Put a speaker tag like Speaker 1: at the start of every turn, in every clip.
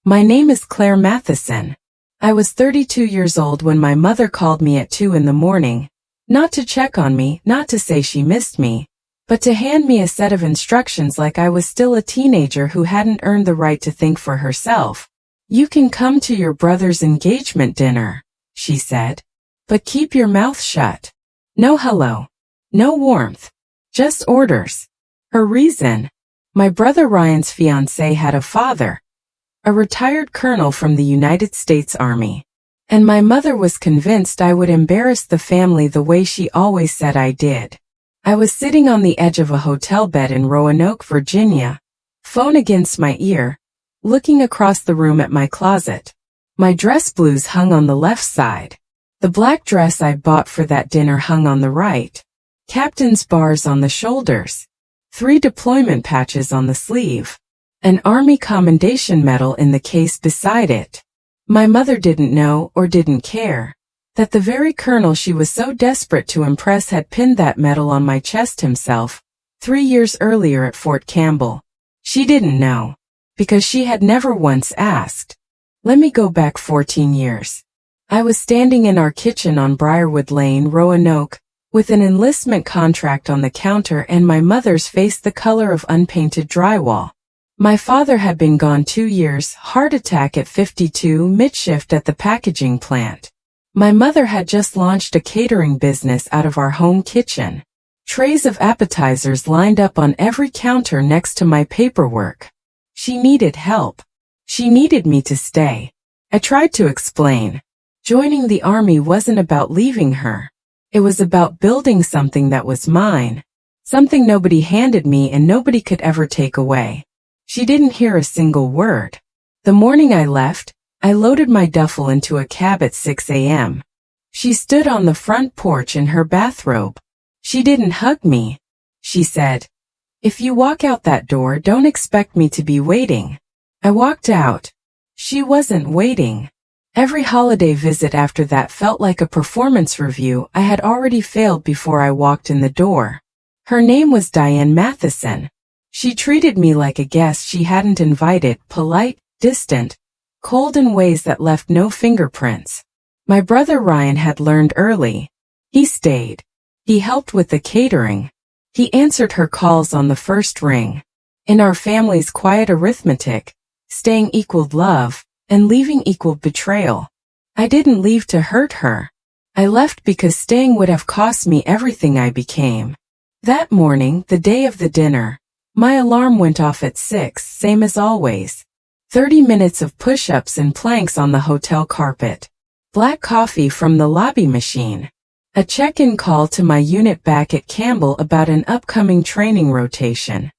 Speaker 1: My name is Claire Matheson. I was 32 years old when my mother called me at 2 in the morning, not to check on me, not to say she missed me, but to hand me a set of instructions like I was still a teenager who hadn't earned the right to think for herself. You can come to your brother's engagement dinner, she said, but keep your mouth shut. No hello. No warmth. Just orders. Her reason? My brother Ryan's fiancé had a father, a retired colonel from the United States Army, and my mother was convinced I would embarrass the family the way she always said I did. I was sitting on the edge of a hotel bed in Roanoke, Virginia, phone against my ear, looking across the room at my closet. My dress blues hung on the left side. The black dress I bought for that dinner hung on the right. Captain's bars on the shoulders. 3 deployment patches on the sleeve. An Army Commendation Medal in the case beside it. My mother didn't know, or didn't care, that the very colonel she was so desperate to impress had pinned that medal on my chest himself, 3 years earlier at Fort Campbell. She didn't know, because she had never once asked. Let me go back 14 years. I was standing in our kitchen on Briarwood Lane, Roanoke, with an enlistment contract on the counter and my mother's face the color of unpainted drywall. My father had been gone 2 years, heart attack at 52, midshift at the packaging plant. My mother had just launched a catering business out of our home kitchen. Trays of appetizers lined up on every counter next to my paperwork. She needed help. She needed me to stay. I tried to explain. Joining the Army wasn't about leaving her. It was about building something that was mine. Something nobody handed me and nobody could ever take away. She didn't hear a single word. The morning I left, I loaded my duffel into a cab at 6 a.m. She stood on the front porch in her bathrobe. She didn't hug me. She said, "If you walk out that door, don't expect me to be waiting." I walked out. She wasn't waiting. Every holiday visit after that felt like a performance review I had already failed before I walked in the door. Her name was Diane Matheson. She treated me like a guest she hadn't invited, polite, distant, cold in ways that left no fingerprints. My brother Ryan had learned early. He stayed. He helped with the catering. He answered her calls on the first ring. In our family's quiet arithmetic, staying equaled love, and leaving equaled betrayal. I didn't leave to hurt her. I left because staying would have cost me everything I became. That morning, the day of the dinner, my alarm went off at 6, same as always. 30 minutes of push-ups and planks on the hotel carpet. Black coffee from the lobby machine. A check-in call to my unit back at Campbell about an upcoming training rotation.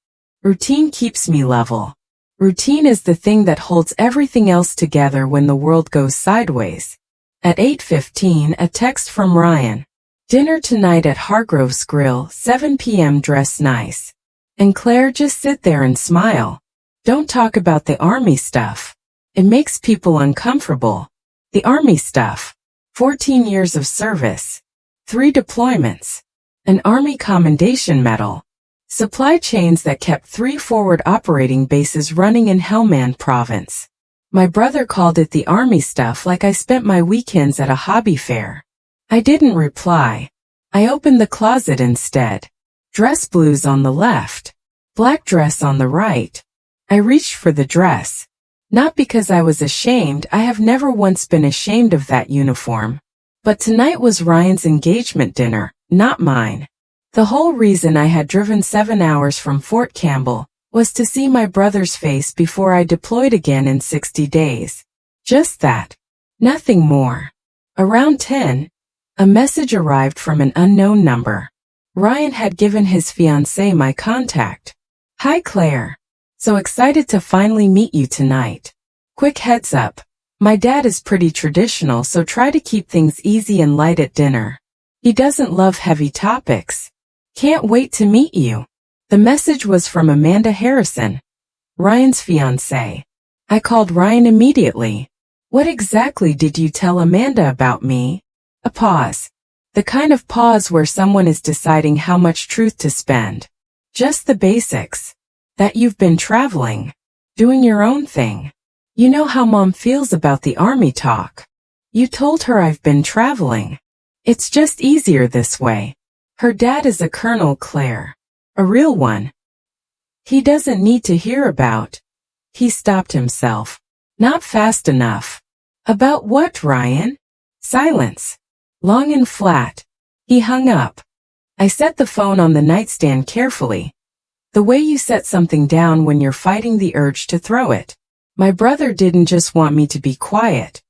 Speaker 1: Routine keeps me level. Routine is the thing that holds everything else together when the world goes sideways. At 8:15, a text from Ryan. Dinner tonight at Hargrove's Grill, 7 p.m. Dress nice. And Claire, just sit there and smile. Don't talk about the Army stuff. It makes people uncomfortable. The Army stuff. 14 years of service. 3 deployments. An Army Commendation Medal. Supply chains that kept 3 forward operating bases running in Helmand Province. My brother called it the Army stuff like I spent my weekends at a hobby fair. I didn't reply. I opened the closet instead. Dress blues on the left. Black dress on the right. I reached for the dress. Not because I was ashamed, I have never once been ashamed of that uniform. But tonight was Ryan's engagement dinner, not mine. The whole reason I had driven 7 hours from Fort Campbell was to see my brother's face before I deployed again in 60 days. Just that. Nothing more. Around 10, a message arrived from an unknown number. Ryan had given his fiancée my contact. Hi Claire. So excited to finally meet you tonight. Quick heads up. My dad is pretty traditional, so try to keep things easy and light at dinner. He doesn't love heavy topics. Can't wait to meet you. The message was from Amanda Harrison, Ryan's fiancée. I called Ryan immediately. What exactly did you tell Amanda about me? A pause. The kind of pause where someone is deciding how much truth to spend. Just the basics. That you've been traveling. Doing your own thing. You know how Mom feels about the Army talk. You told her I've been traveling. It's just easier this way. Her dad is a Colonel, Claire. A real one. He doesn't need to hear about. He stopped himself. Not fast enough. About what, Ryan? Silence. Long and flat. He hung up. I set the phone on the nightstand carefully. The way you set something down when you're fighting the urge to throw it. My brother didn't just want me to be quiet.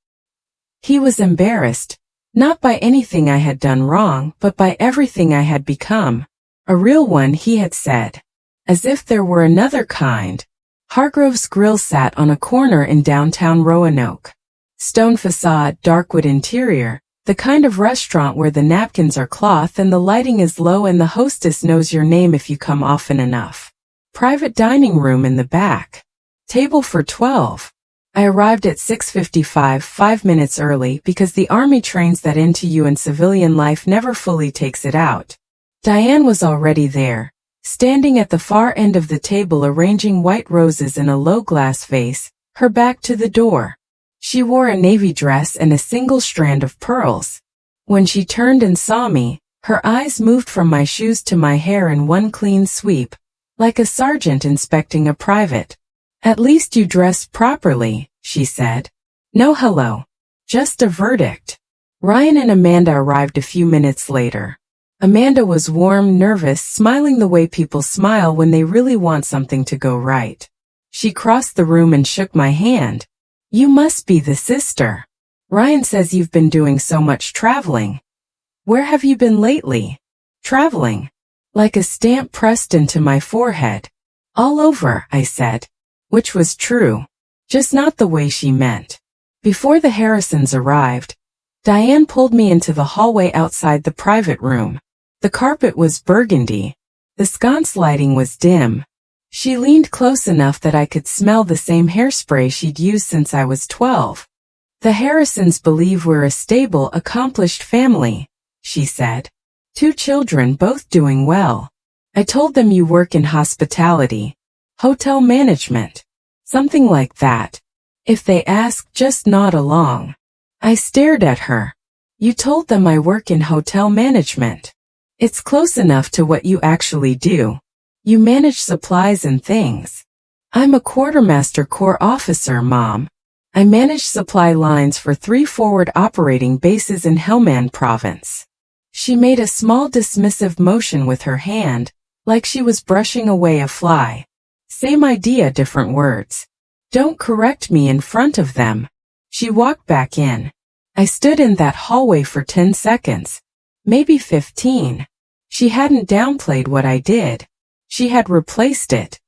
Speaker 1: He was embarrassed, not by anything I had done wrong, but by everything I had become. A real one, he had said. As if there were another kind. Hargrove's Grill sat on a corner in downtown Roanoke. Stone facade, dark wood interior, the kind of restaurant where the napkins are cloth and the lighting is low and the hostess knows your name if you come often enough. Private dining room in the back. Table for 12. I arrived at 6:55, 5 minutes early because the Army trains that into you and civilian life never fully takes it out. Diane was already there, standing at the far end of the table arranging white roses in a low glass vase, her back to the door. She wore a navy dress and a single strand of pearls. When she turned and saw me, her eyes moved from my shoes to my hair in one clean sweep, like a sergeant inspecting a private. At least you dressed properly, she said. No hello. Just a verdict. Ryan and Amanda arrived a few minutes later. Amanda was warm, nervous, smiling the way people smile when they really want something to go right. She crossed the room and shook my hand. You must be the sister. Ryan says you've been doing so much traveling. Where have you been lately? Traveling. Like a stamp pressed into my forehead. All over, I said. Which was true. Just not the way she meant. Before the Harrisons arrived, Diane pulled me into the hallway outside the private room. The carpet was burgundy. The sconce lighting was dim. She leaned close enough that I could smell the same hairspray she'd used since I was 12. The Harrisons believe we're a stable, accomplished family, she said. 2 children, both doing well. I told them you work in hospitality. Hotel management. Something like that. If they ask, just nod along. I stared at her. You told them I work in hotel management. It's close enough to what you actually do. You manage supplies and things. I'm a quartermaster corps officer, Mom. I manage supply lines for 3 forward operating bases in Helmand Province. She made a small dismissive motion with her hand, like she was brushing away a fly. Same idea, different words. Don't correct me in front of them. She walked back in. I stood in that hallway for 10 seconds. Maybe 15. She hadn't downplayed what I did. She had replaced it.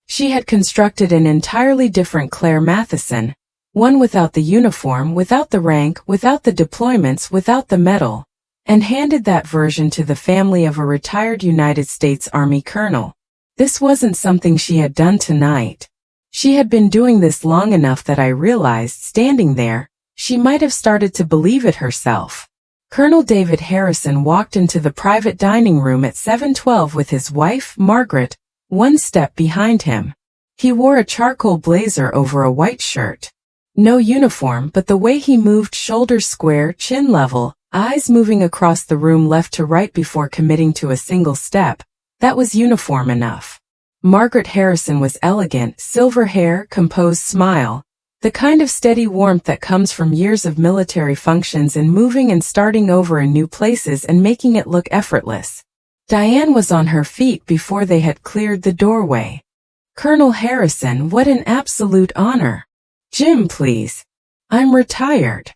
Speaker 1: She had constructed an entirely different Claire Matheson, one without the uniform, without the rank, without the deployments, without the medal, and handed that version to the family of a retired United States Army colonel. This wasn't something she had done tonight. She had been doing this long enough that I realized, standing there, she might have started to believe it herself. Colonel David Harrison walked into the private dining room at 7:12 with his wife, Margaret, one step behind him. He wore a charcoal blazer over a white shirt. No uniform, but the way he moved, shoulders square, chin level, eyes moving across the room left to right before committing to a single step, that was uniform enough. Margaret Harrison was elegant, silver hair, composed smile, the kind of steady warmth that comes from years of military functions and moving and starting over in new places and making it look effortless. Diane was on her feet before they had cleared the doorway. Colonel Harrison, what an absolute honor. Jim, please. I'm retired.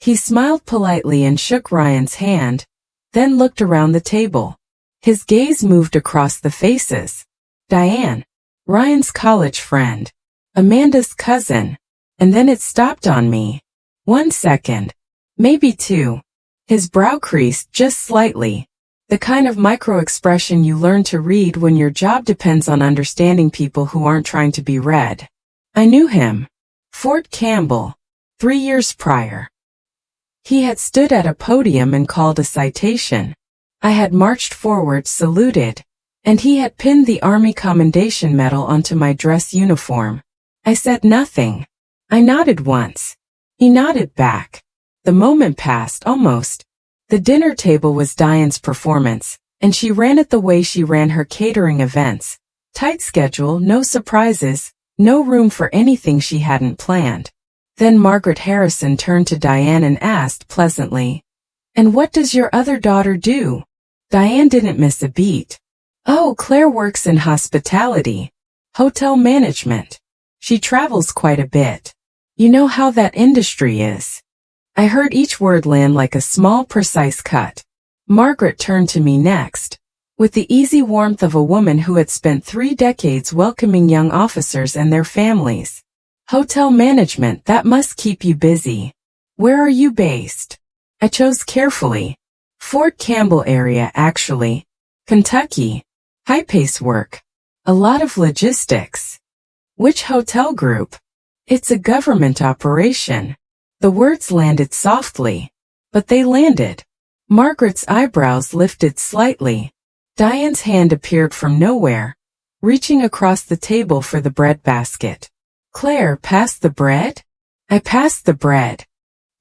Speaker 1: He smiled politely and shook Ryan's hand, then looked around the table. His gaze moved across the faces. Diane, Ryan's college friend, Amanda's cousin, and then it stopped on me. 1 second, maybe 2. His brow creased just slightly, the kind of micro-expression you learn to read when your job depends on understanding people who aren't trying to be read. I knew him. Fort Campbell, 3 years prior. He had stood at a podium and called a citation. I had marched forward, saluted, and he had pinned the Army Commendation Medal onto my dress uniform. I said nothing. I nodded once. He nodded back. The moment passed, almost. The dinner table was Diane's performance, and she ran it the way she ran her catering events. Tight schedule, no surprises, no room for anything she hadn't planned. Then Margaret Harrison turned to Diane and asked pleasantly, "And what does your other daughter do?" Diane didn't miss a beat. "Oh, Claire works in hospitality. Hotel management. She travels quite a bit. You know how that industry is." I heard each word land like a small, precise cut. Margaret turned to me next, with the easy warmth of a woman who had spent 3 decades welcoming young officers and their families. "Hotel management, that must keep you busy. Where are you based?" I chose carefully. Fort Campbell area, actually. Kentucky. High-pace work. A lot of logistics. "Which hotel group?" "It's a government operation." The words landed softly, but they landed. Margaret's eyebrows lifted slightly. Diane's hand appeared from nowhere, reaching across the table for the bread basket. "Claire, pass the bread?" I passed the bread.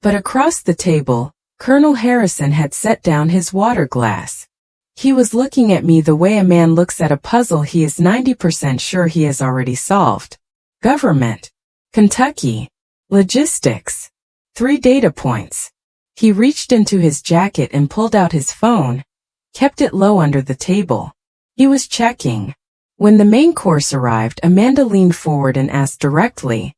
Speaker 1: But across the table, Colonel Harrison had set down his water glass. He was looking at me the way a man looks at a puzzle he is 90% sure he has already solved. Government. Kentucky. Logistics. 3 data points. He reached into his jacket and pulled out his phone, kept it low under the table. He was checking. When the main course arrived, Amanda leaned forward and asked directly,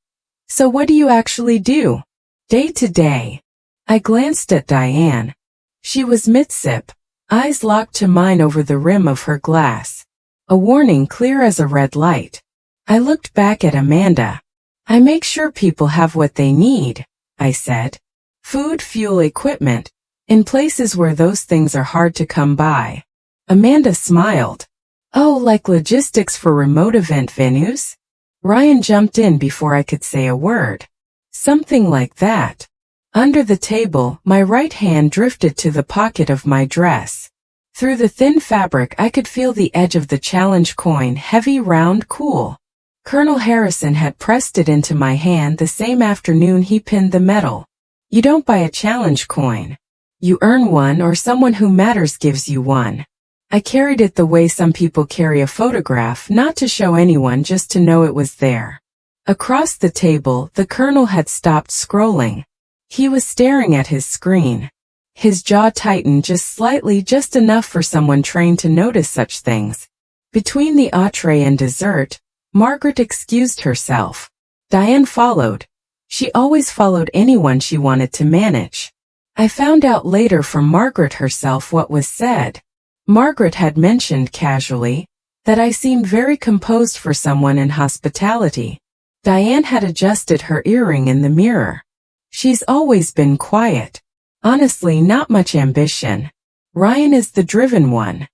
Speaker 1: "So what do you actually do? Day to day?" I glanced at Diane. She was mid-sip, eyes locked to mine over the rim of her glass. A warning clear as a red light. I looked back at Amanda. "I make sure people have what they need," I said. "Food, fuel, equipment, in places where those things are hard to come by." Amanda smiled. "Oh, like logistics for remote event venues?" Ryan jumped in before I could say a word. "Something like that." Under the table, my right hand drifted to the pocket of my dress. Through the thin fabric I could feel the edge of the challenge coin, heavy, round, cool. Colonel Harrison had pressed it into my hand the same afternoon he pinned the medal. You don't buy a challenge coin. You earn one, or someone who matters gives you one. I carried it the way some people carry a photograph, not to show anyone, just to know it was there. Across the table, the colonel had stopped scrolling. He was staring at his screen. His jaw tightened just slightly, just enough for someone trained to notice such things. Between the entree and dessert, Margaret excused herself. Diane followed. She always followed anyone she wanted to manage. I found out later from Margaret herself what was said. Margaret had mentioned casually that I seemed very composed for someone in hospitality. Diane had adjusted her earring in the mirror. She's always been quiet. Honestly, not much ambition. Ryan is the driven one.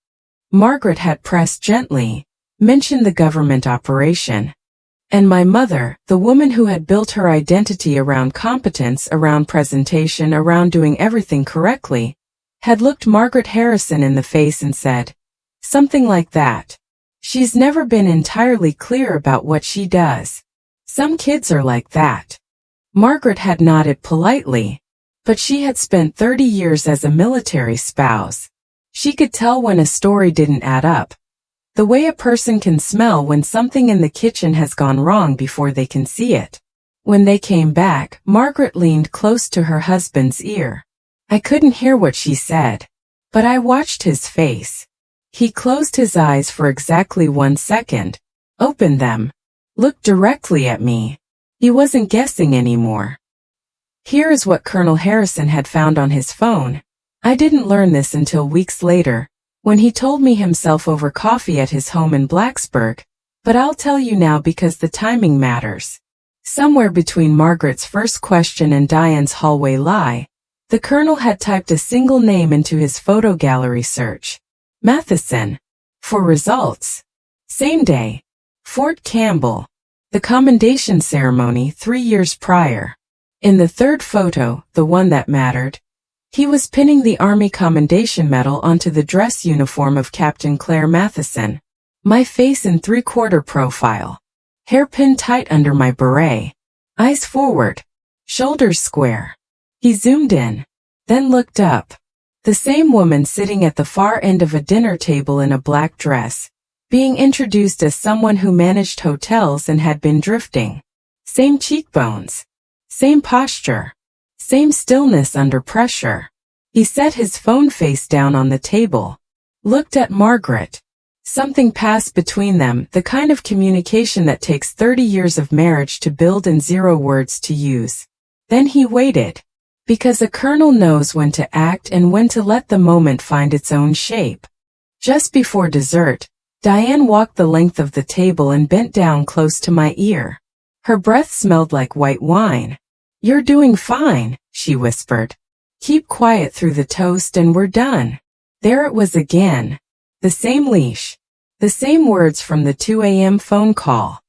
Speaker 1: Margaret had pressed gently, mentioned the government operation. And my mother, the woman who had built her identity around competence, around presentation, around doing everything correctly, had looked Margaret Harrison in the face and said, something like that. She's never been entirely clear about what she does. Some kids are like that. Margaret had nodded politely, but she had spent 30 years as a military spouse. She could tell when a story didn't add up. The way a person can smell when something in the kitchen has gone wrong before they can see it. When they came back, Margaret leaned close to her husband's ear. I couldn't hear what she said, but I watched his face. He closed his eyes for exactly 1 second, opened them, looked directly at me. He wasn't guessing anymore. Here is what Colonel Harrison had found on his phone. I didn't learn this until weeks later, when he told me himself over coffee at his home in Blacksburg, but I'll tell you now because the timing matters. Somewhere between Margaret's first question and Diane's hallway lie, the colonel had typed a single name into his photo gallery search. Matheson. For results. Same day. Fort Campbell. The commendation ceremony 3 years prior. In the third photo, the one that mattered, he was pinning the Army Commendation Medal onto the dress uniform of Captain Claire Matheson. My face in 3/4 profile. Hair pinned tight under my beret. Eyes forward. Shoulders square. He zoomed in. Then looked up. The same woman sitting at the far end of a dinner table in a black dress, being introduced as someone who managed hotels and had been drifting. Same cheekbones. Same posture. Same stillness under pressure. He set his phone face down on the table. Looked at Margaret. Something passed between them, the kind of communication that takes 30 years of marriage to build and 0 words to use. Then he waited. Because a colonel knows when to act and when to let the moment find its own shape. Just before dessert, Diane walked the length of the table and bent down close to my ear. Her breath smelled like white wine. "You're doing fine," she whispered. "Keep quiet through the toast and we're done." There it was again. The same leash. The same words from the 2 a.m. phone call.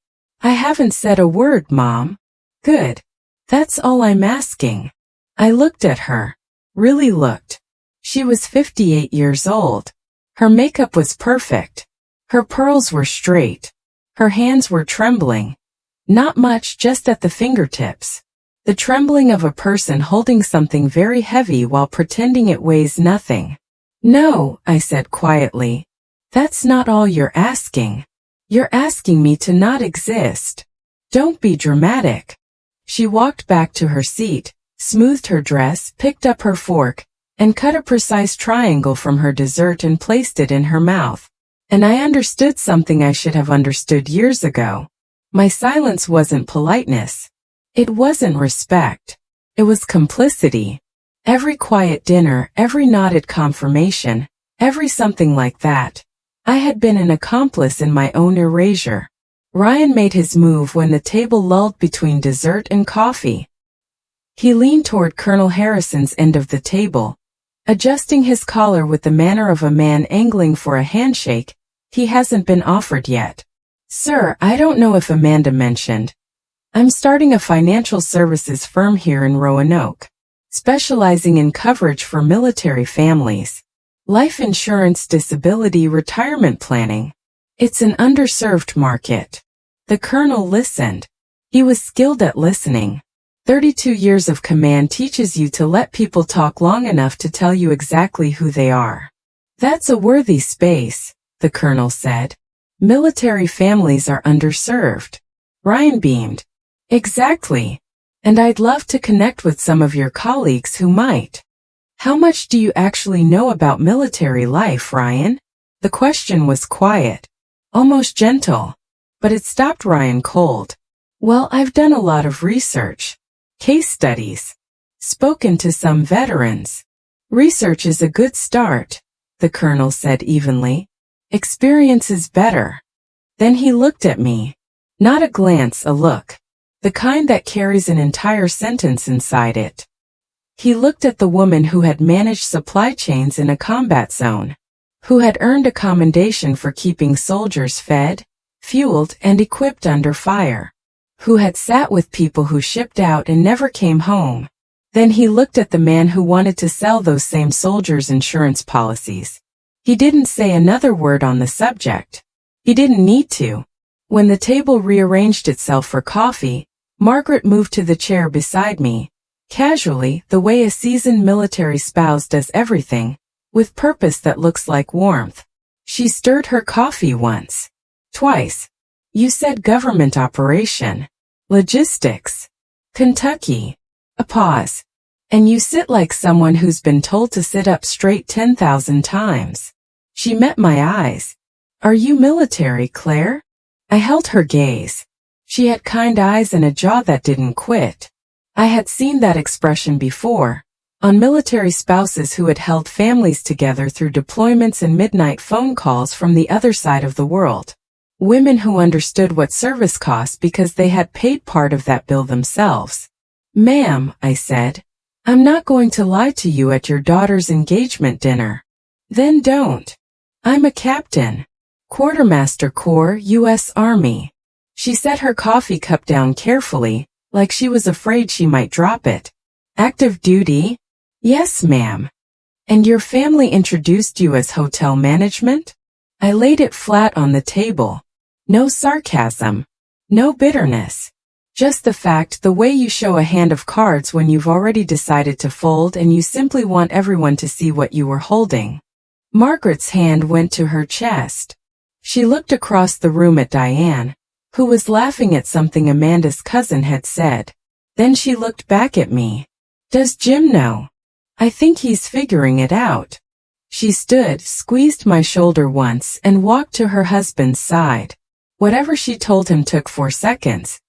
Speaker 1: "I haven't said a word, Mom." "Good. That's all I'm asking." I looked at her. Really looked. She was 58 years old. Her makeup was perfect. Her pearls were straight. Her hands were trembling. Not much, just at the fingertips. The trembling of a person holding something very heavy while pretending it weighs nothing. "No," I said quietly. "That's not all you're asking. You're asking me to not exist. Don't be dramatic." She walked back to her seat, smoothed her dress, picked up her fork, and cut a precise triangle from her dessert and placed it in her mouth. And I understood something I should have understood years ago. My silence wasn't politeness. It wasn't respect. It was complicity. Every quiet dinner, every nodded confirmation, every something like that. I had been an accomplice in my own erasure. Ryan made his move when the table lulled between dessert and coffee. He leaned toward Colonel Harrison's end of the table, adjusting his collar with the manner of a man angling for a handshake he hasn't been offered yet. "Sir, I don't know if Amanda mentioned. I'm starting a financial services firm here in Roanoke, specializing in coverage for military families. Life insurance, disability, retirement planning. It's an underserved market." The colonel listened. He was skilled at listening. 32 years of command teaches you to let people talk long enough to tell you exactly who they are. "That's a worthy space," the colonel said. "Military families are underserved." Ryan beamed. "Exactly. And I'd love to connect with some of your colleagues who might." "How much do you actually know about military life, Ryan?" The question was quiet, almost gentle, but it stopped Ryan cold. "Well, I've done a lot of research. Case studies. Spoken to some veterans. Research is a good start," the colonel said evenly. "Experience is better." Then he looked at me. Not a glance, a look. The kind that carries an entire sentence inside it. He looked at the woman who had managed supply chains in a combat zone, who had earned a commendation for keeping soldiers fed, fueled, and equipped under fire, who had sat with people who shipped out and never came home. Then he looked at the man who wanted to sell those same soldiers insurance policies. He didn't say another word on the subject. He didn't need to. When the table rearranged itself for coffee, Margaret moved to the chair beside me, casually, the way a seasoned military spouse does everything, with purpose that looks like warmth. She stirred her coffee once. Twice. "You said government operation. Logistics. Kentucky." A pause. "And you sit like someone who's been told to sit up straight 10,000 times." She met my eyes. "Are you military, Claire?" I held her gaze. She had kind eyes and a jaw that didn't quit. I had seen that expression before, on military spouses who had held families together through deployments and midnight phone calls from the other side of the world. Women who understood what service cost because they had paid part of that bill themselves. "Ma'am," I said, "I'm not going to lie to you at your daughter's engagement dinner." "Then don't." "I'm a captain. Quartermaster Corps, U.S. Army." She set her coffee cup down carefully, like she was afraid she might drop it. "Active duty?" "Yes, ma'am." "And your family introduced you as hotel management?" I laid it flat on the table. No sarcasm. No bitterness. Just the way you show a hand of cards when you've already decided to fold and you simply want everyone to see what you were holding. Margaret's hand went to her chest. She looked across the room at Diane, who was laughing at something Amanda's cousin had said. Then she looked back at me. Does Jim know? I think he's figuring it out. She stood, squeezed my shoulder once, and walked to her husband's side. Whatever she told him took 4 seconds.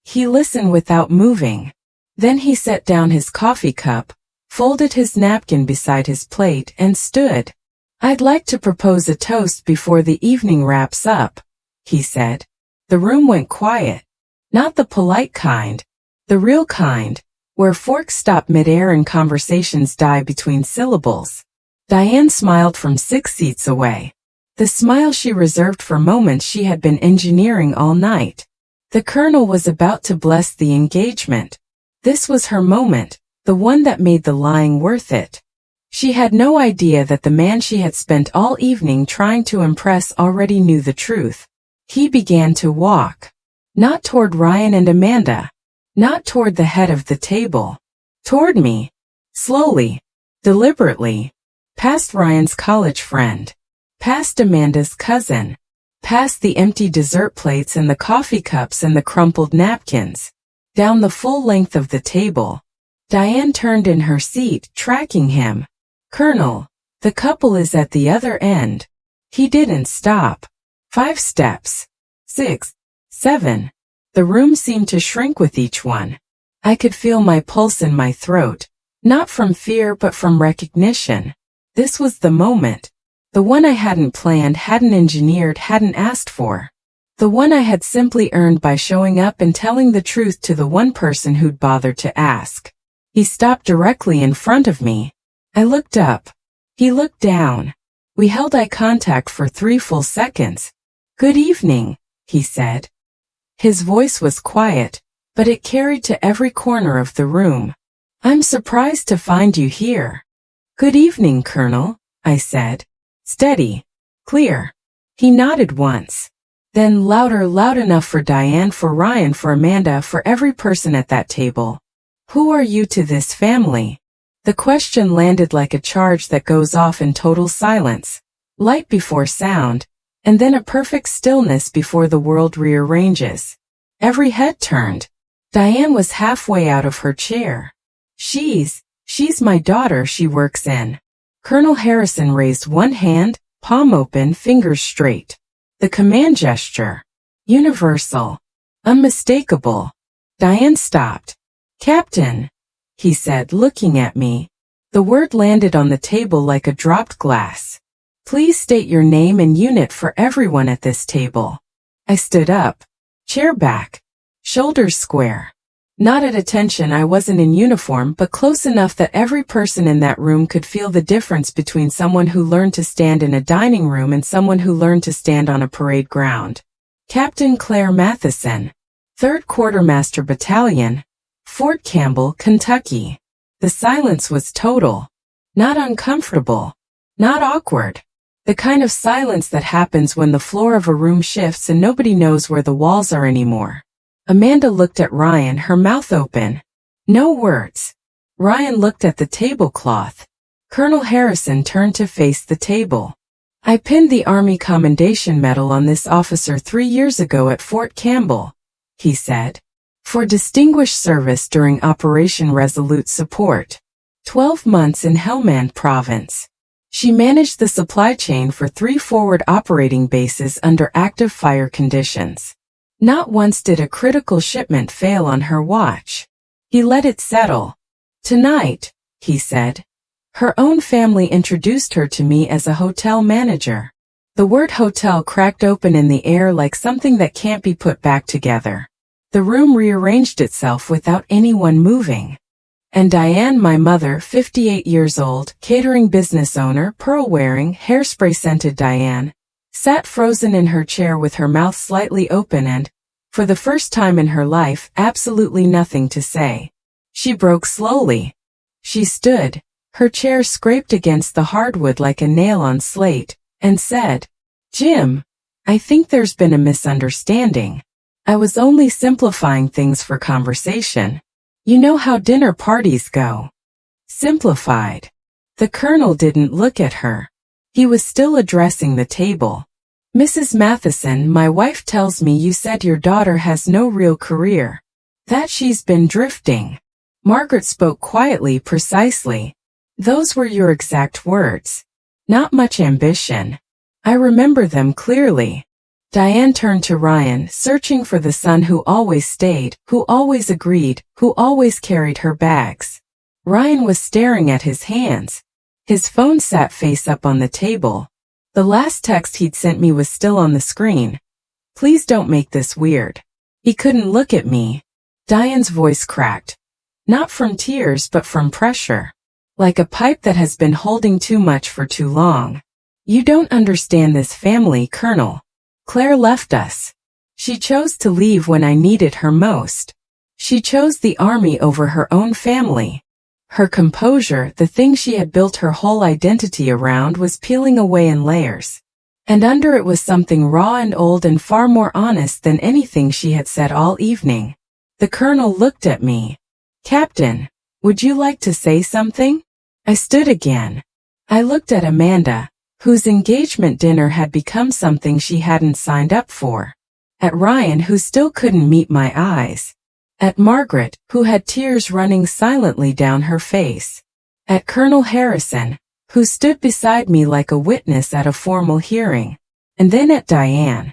Speaker 1: He listened without moving. Then he set down his coffee cup, folded his napkin beside his plate, and stood. I'd like to propose a toast before the evening wraps up, he said. The room went quiet. Not the polite kind. The real kind, where forks stop mid-air and conversations die between syllables. Diane smiled from 6 seats away. The smile she reserved for moments she had been engineering all night. The Colonel was about to bless the engagement. This was her moment, the one that made the lying worth it. She had no idea that the man she had spent all evening trying to impress already knew the truth. He began to walk. Not toward Ryan and Amanda. Not toward the head of the table. Toward me. Slowly. Deliberately. Past Ryan's college friend. Past Amanda's cousin. Past the empty dessert plates and the coffee cups and the crumpled napkins. Down the full length of the table. Diane turned in her seat, tracking him. Colonel, the couple is at the other end. He didn't stop. 5 steps. 6. 7. The room seemed to shrink with each one. I could feel my pulse in my throat, not from fear but from recognition. This was the moment. The one I hadn't planned, hadn't engineered, hadn't asked for. The one I had simply earned by showing up and telling the truth to the one person who'd bothered to ask. He stopped directly in front of me. I looked up. He looked down. We held eye contact for 3 full seconds. Good evening, he said. His voice was quiet, but it carried to every corner of the room. I'm surprised to find you here. Good evening, Colonel, I said. Steady. Clear. He nodded once. Then louder, loud enough for Diane, for Ryan, for Amanda, for every person at that table. Who are you to this family? The question landed like a charge that goes off in total silence. Light before sound. And then a perfect stillness before the world rearranges. Every head turned. Diane was halfway out of her chair. She's my daughter, she works in. Colonel Harrison raised one hand, palm open, fingers straight. The command gesture. Universal. Unmistakable. Diane stopped. Captain, he said, looking at me. The word landed on the table like a dropped glass. Please state your name and unit for everyone at this table. I stood up. Chair back. Shoulders square. Not at attention, I wasn't in uniform, but close enough that every person in that room could feel the difference between someone who learned to stand in a dining room and someone who learned to stand on a parade ground. Captain Claire Matheson. 3rd Quartermaster Battalion. Fort Campbell, Kentucky. The silence was total. Not uncomfortable. Not awkward. The kind of silence that happens when the floor of a room shifts and nobody knows where the walls are anymore. Amanda looked at Ryan, her mouth open. No words. Ryan looked at the tablecloth. Colonel Harrison turned to face the table. I pinned the Army Commendation Medal on this officer 3 years ago at Fort Campbell, he said, for distinguished service during Operation Resolute Support. 12 months in Helmand Province. She managed the supply chain for 3 forward operating bases under active fire conditions. Not once did a critical shipment fail on her watch. He let it settle. Tonight, he said. Her own family introduced her to me as a hotel manager. The word hotel cracked open in the air like something that can't be put back together. The room rearranged itself without anyone moving. And Diane, my mother, 58 years old, catering business owner, pearl-wearing, hairspray-scented Diane, sat frozen in her chair with her mouth slightly open and, for the first time in her life, absolutely nothing to say. She broke slowly. She stood, her chair scraped against the hardwood like a nail on slate, and said, Jim, I think there's been a misunderstanding. I was only simplifying things for conversation. You know how dinner parties go. Simplified. The colonel didn't look at her. He was still addressing the table. Mrs. Matheson, my wife tells me you said your daughter has no real career. That she's been drifting. Margaret spoke quietly, precisely. Those were your exact words. Not much ambition. I remember them clearly. Diane turned to Ryan, searching for the son who always stayed, who always agreed, who always carried her bags. Ryan was staring at his hands. His phone sat face up on the table. The last text he'd sent me was still on the screen. Please don't make this weird. He couldn't look at me. Diane's voice cracked. Not from tears but from pressure. Like a pipe that has been holding too much for too long. You don't understand this family, Colonel. Claire left us. She chose to leave when I needed her most. She chose the army over her own family. Her composure, the thing she had built her whole identity around, was peeling away in layers. And under it was something raw and old and far more honest than anything she had said all evening. The colonel looked at me. Captain, would you like to say something? I stood again. I looked at Amanda, whose engagement dinner had become something she hadn't signed up for. At Ryan, who still couldn't meet my eyes. At Margaret, who had tears running silently down her face. At Colonel Harrison, who stood beside me like a witness at a formal hearing. And then at Diane.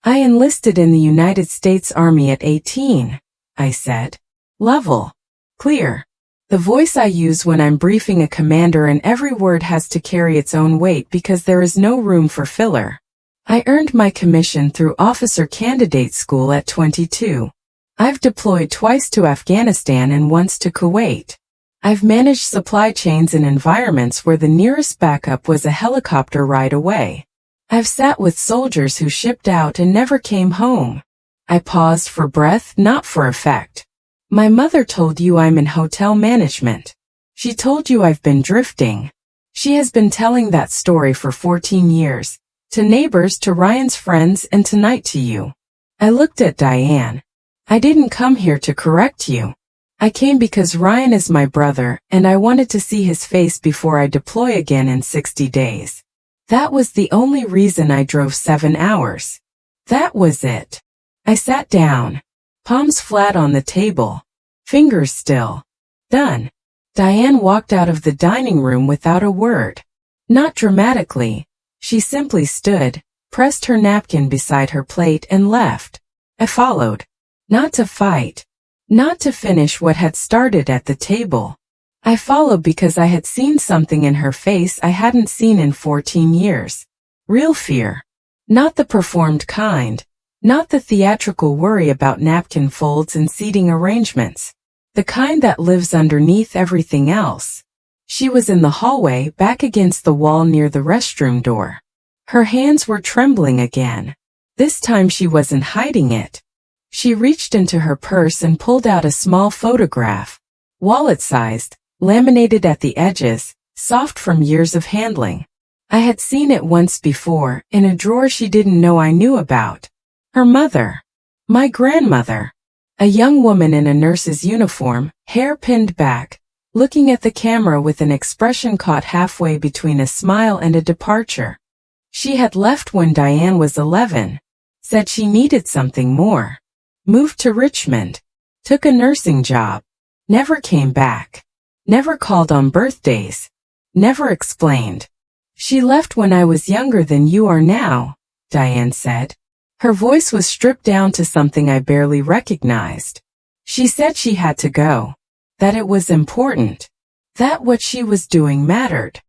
Speaker 1: I enlisted in the United States Army at 18, I said. Level. Clear. The voice I use when I'm briefing a commander, and every word has to carry its own weight because there is no room for filler. I earned my commission through officer candidate school at 22. I've deployed twice to Afghanistan and once to Kuwait. I've managed supply chains in environments where the nearest backup was a helicopter ride away. I've sat with soldiers who shipped out and never came home. I paused for breath, not for effect. My mother told you I'm in hotel management. She told you I've been drifting. She has been telling that story for 14 years, to neighbors, to Ryan's friends, and tonight to you. I looked at Diane. I didn't come here to correct you. I came because Ryan is my brother, and I wanted to see his face before I deploy again in 60 days. That was the only reason I drove 7 hours. That was it. I sat down. Palms flat on the table. Fingers still. Done. Diane walked out of the dining room without a word. Not dramatically. She simply stood, pressed her napkin beside her plate, and left. I followed. Not to fight. Not to finish what had started at the table. I followed because I had seen something in her face I hadn't seen in 14 years. Real fear. Not the performed kind. Not the theatrical worry about napkin folds and seating arrangements. The kind that lives underneath everything else. She was in the hallway, back against the wall near the restroom door. Her hands were trembling again. This time she wasn't hiding it. She reached into her purse and pulled out a small photograph. Wallet-sized, laminated at the edges, soft from years of handling. I had seen it once before, in a drawer she didn't know I knew about. Her mother. My grandmother. A young woman in a nurse's uniform, hair pinned back, looking at the camera with an expression caught halfway between a smile and a departure. She had left when Diane was 11. Said she needed something more. Moved to Richmond. Took a nursing job. Never came back. Never called on birthdays. Never explained. She left when I was younger than you are now, Diane said. Her voice was stripped down to something I barely recognized. She said she had to go. That it was important. That what she was doing mattered.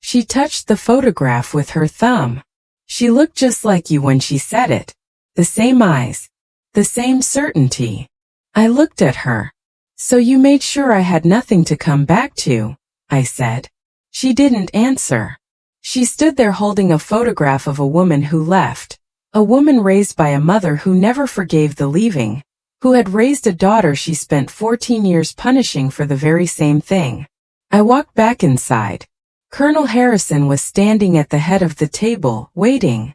Speaker 1: She touched the photograph with her thumb. She looked just like you when she said it. The same eyes. The same certainty. I looked at her. So you made sure I had nothing to come back to, I said. She didn't answer. She stood there holding a photograph of a woman who left. A woman raised by a mother who never forgave the leaving, who had raised a daughter she spent 14 years punishing for the very same thing. I walked back inside. Colonel Harrison was standing at the head of the table, waiting.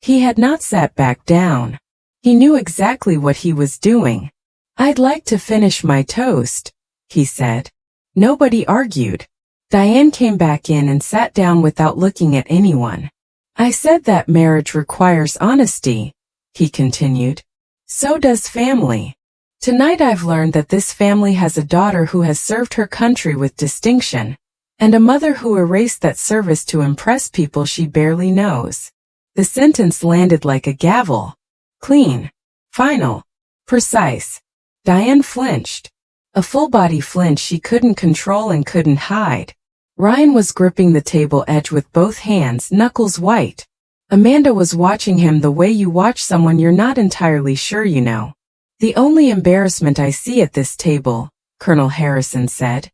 Speaker 1: He had not sat back down. He knew exactly what he was doing. "I'd like to finish my toast," he said. Nobody argued. Diane came back in and sat down without looking at anyone. "I said that marriage requires honesty," he continued. "So does family. Tonight I've learned that this family has a daughter who has served her country with distinction, and a mother who erased that service to impress people she barely knows." The sentence landed like a gavel. Clean. Final. Precise. Diane flinched. A full-body flinch she couldn't control and couldn't hide. Ryan was gripping the table edge with both hands, knuckles white. Amanda was watching him the way you watch someone you're not entirely sure you know. "The only embarrassment I see at this table," Colonel Harrison said,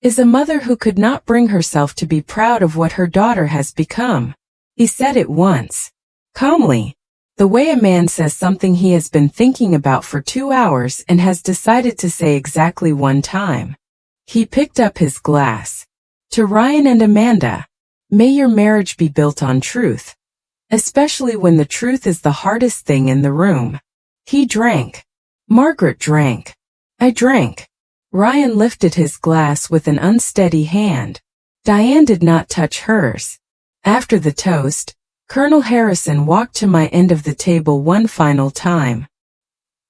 Speaker 1: "is a mother who could not bring herself to be proud of what her daughter has become." He said it once. Calmly. The way a man says something he has been thinking about for 2 hours and has decided to say exactly one time. He picked up his glass. "To Ryan and Amanda, may your marriage be built on truth, especially when the truth is the hardest thing in the room." He drank. Margaret drank. I drank. Ryan lifted his glass with an unsteady hand. Diane did not touch hers. After the toast, Colonel Harrison walked to my end of the table one final time.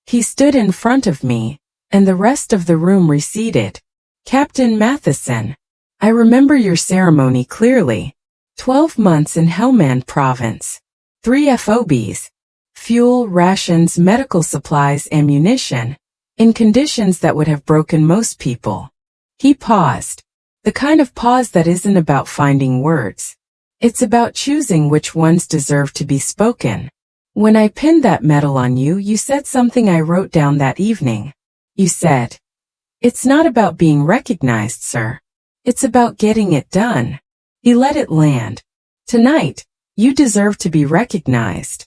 Speaker 1: He stood in front of me, and the rest of the room receded. "Captain Matheson, I remember your ceremony clearly. 12 months in Helmand Province. 3 FOBs. Fuel, rations, medical supplies, ammunition, in conditions that would have broken most people." He paused. The kind of pause that isn't about finding words. It's about choosing which ones deserve to be spoken. "When I pinned that medal on you, you said something I wrote down that evening. You said, 'It's not about being recognized, sir. It's about getting it done.'" He let it land. "Tonight, you deserve to be recognized."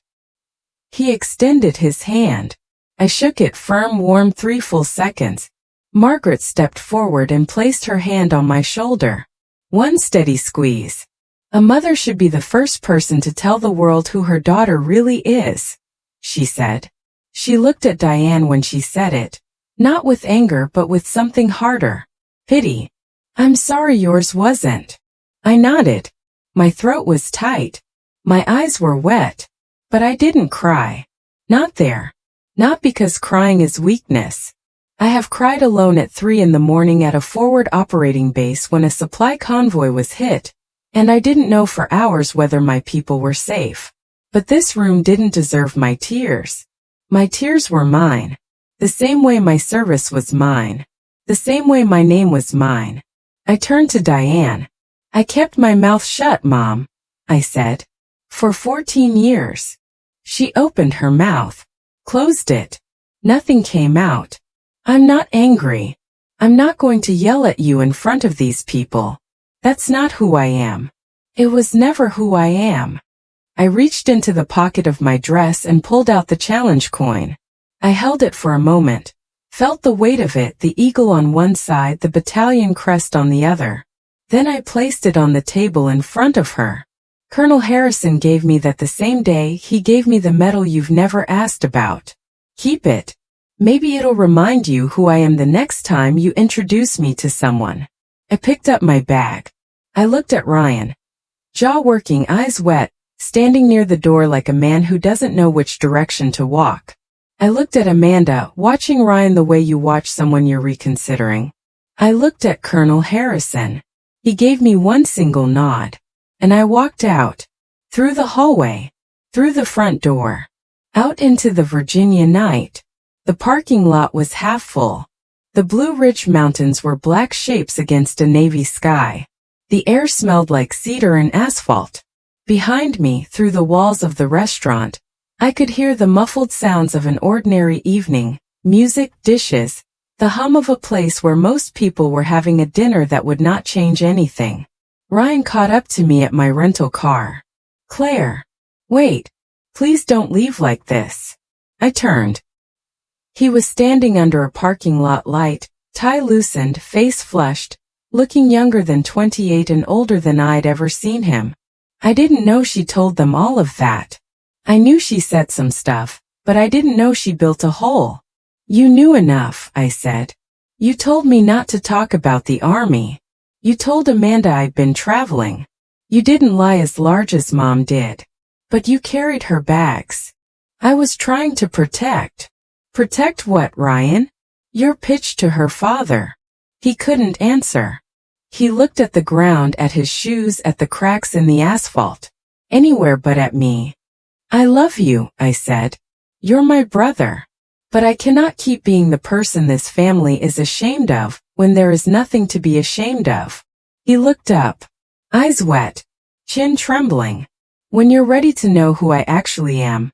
Speaker 1: He extended his hand. I shook it firm, warm 3 full seconds. Margaret stepped forward and placed her hand on my shoulder. One steady squeeze. "A mother should be the first person to tell the world who her daughter really is," she said. She looked at Diane when she said it, not with anger but with something harder. Pity. "I'm sorry yours wasn't." I nodded. My throat was tight. My eyes were wet. But I didn't cry. Not there. Not because crying is weakness. I have cried alone at 3 in the morning at a forward operating base when a supply convoy was hit, and I didn't know for hours whether my people were safe. But this room didn't deserve my tears. My tears were mine. The same way my service was mine. The same way my name was mine. I turned to Diane. "I kept my mouth shut, Mom," I said. "For 14 years. She opened her mouth. Closed it. Nothing came out. "I'm not angry. I'm not going to yell at you in front of these people. That's not who I am. It was never who I am." I reached into the pocket of my dress and pulled out the challenge coin. I held it for a moment, felt the weight of it, the eagle on one side, the battalion crest on the other. Then I placed it on the table in front of her. "Colonel Harrison gave me that the same day. He gave me the medal you've never asked about. Keep it. Maybe it'll remind you who I am the next time you introduce me to someone." I picked up my bag. I looked at Ryan. Jaw working, eyes wet, standing near the door like a man who doesn't know which direction to walk. I looked at Amanda, watching Ryan the way you watch someone you're reconsidering. I looked at Colonel Harrison. He gave me one single nod. And I walked out. Through the hallway. Through the front door. Out into the Virginia night. The parking lot was half full. The Blue Ridge Mountains were black shapes against a navy sky. The air smelled like cedar and asphalt. Behind me, through the walls of the restaurant, I could hear the muffled sounds of an ordinary evening, music, dishes, the hum of a place where most people were having a dinner that would not change anything. Ryan caught up to me at my rental car. "Claire, wait. Please don't leave like this." I turned. He was standing under a parking lot light, tie loosened, face flushed, looking younger than 28 and older than I'd ever seen him. I didn't know she told them all of that. I knew she said some stuff, but I didn't know she built a hole. You knew enough, I said. You told me not to talk about the army. You told Amanda I'd been traveling. You didn't lie as large as Mom did. But you carried her bags. I was trying to protect. Protect what, Ryan? Your pitch to her father. He couldn't answer. He looked at the ground, at his shoes, at the cracks in the asphalt. Anywhere but at me. I love you, I said. You're my brother. But I cannot keep being the person this family is ashamed of, when there is nothing to be ashamed of. He looked up. Eyes wet. Chin trembling. When you're ready to know who I actually am.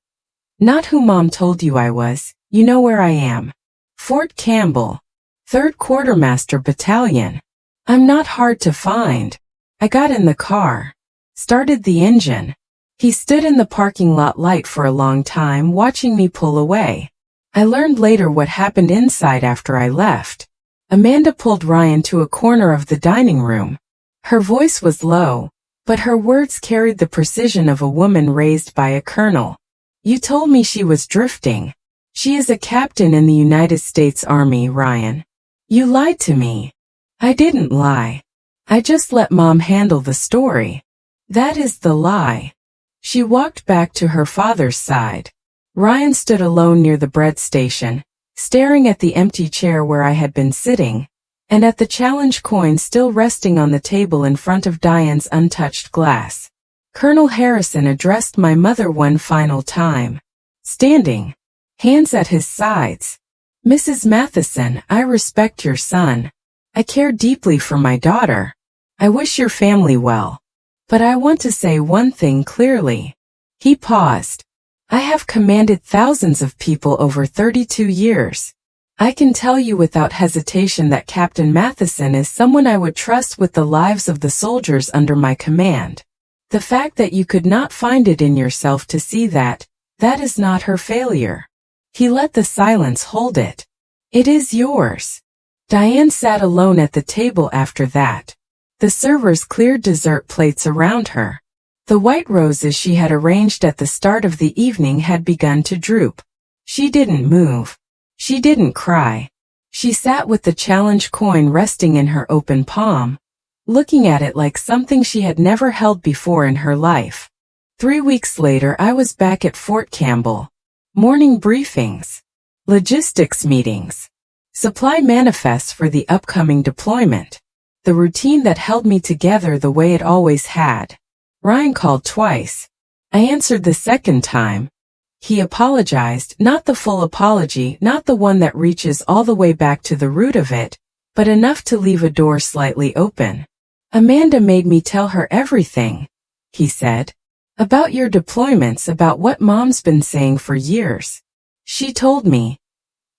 Speaker 1: Not who Mom told you I was, you know where I am. Fort Campbell. 3rd Quartermaster Battalion. I'm not hard to find. I got in the car. Started the engine. He stood in the parking lot light for a long time watching me pull away. I learned later what happened inside after I left. Amanda pulled Ryan to a corner of the dining room. Her voice was low, but her words carried the precision of a woman raised by a colonel. You told me she was drifting. She is a captain in the United States Army, Ryan. You lied to me. I didn't lie. I just let Mom handle the story. That is the lie. She walked back to her father's side. Ryan stood alone near the bread station, staring at the empty chair where I had been sitting, and at the challenge coin still resting on the table in front of Diane's untouched glass. Colonel Harrison addressed my mother one final time. Standing, hands at his sides. Mrs. Matheson, I respect your son. I care deeply for my daughter. I wish your family well. But I want to say one thing clearly. He paused. I have commanded thousands of people over 32 years. I can tell you without hesitation that Captain Matheson is someone I would trust with the lives of the soldiers under my command. The fact that you could not find it in yourself to see that is not her failure. He let the silence hold it. It is yours. Diane sat alone at the table after that. The servers cleared dessert plates around her. The white roses she had arranged at the start of the evening had begun to droop. She didn't move. She didn't cry. She sat with the challenge coin resting in her open palm, looking at it like something she had never held before in her life. 3 weeks later I was back at Fort Campbell. Morning briefings. Logistics meetings. Supply manifests for the upcoming deployment. The routine that held me together the way it always had. Ryan called twice. I answered the second time. He apologized, not the full apology, not the one that reaches all the way back to the root of it, but enough to leave a door slightly open. Amanda made me tell her everything, he said. About your deployments, about what Mom's been saying for years. She told me.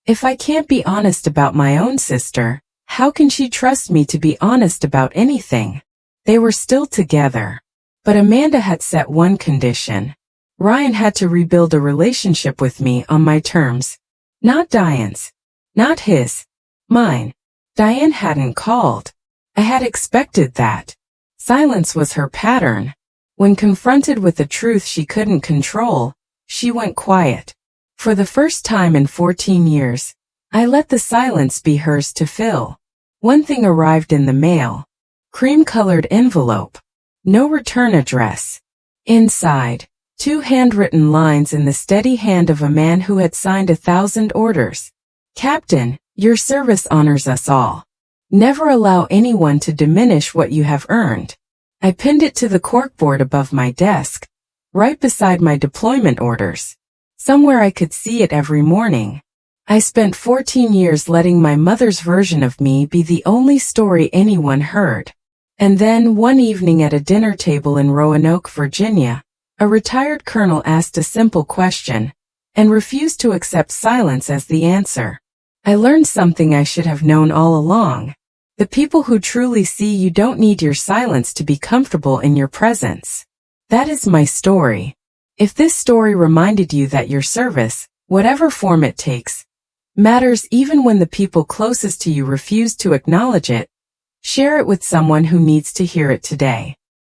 Speaker 1: If I can't be honest about my own sister, how can she trust me to be honest about anything? They were still together. But Amanda had set one condition. Ryan had to rebuild a relationship with me on my terms. Not Diane's. Not his. Mine. Diane hadn't called. I had expected that. Silence was her pattern. When confronted with the truth she couldn't control, she went quiet. For the first time in 14 years, I let the silence be hers to fill. One thing arrived in the mail. Cream-colored envelope. No return address. Inside, 2 handwritten lines in the steady hand of a man who had signed 1,000 orders. Captain, your service honors us all. Never allow anyone to diminish what you have earned. I pinned it to the corkboard above my desk, right beside my deployment orders. Somewhere I could see it every morning. I spent 14 years letting my mother's version of me be the only story anyone heard. And then, one evening at a dinner table in Roanoke, Virginia, a retired colonel asked a simple question, and refused to accept silence as the answer. I learned something I should have known all along. The people who truly see you don't need your silence to be comfortable in your presence. That is my story. If this story reminded you that your service, whatever form it takes, matters even when the people closest to you refuse to acknowledge it, share it with someone who needs to hear it today.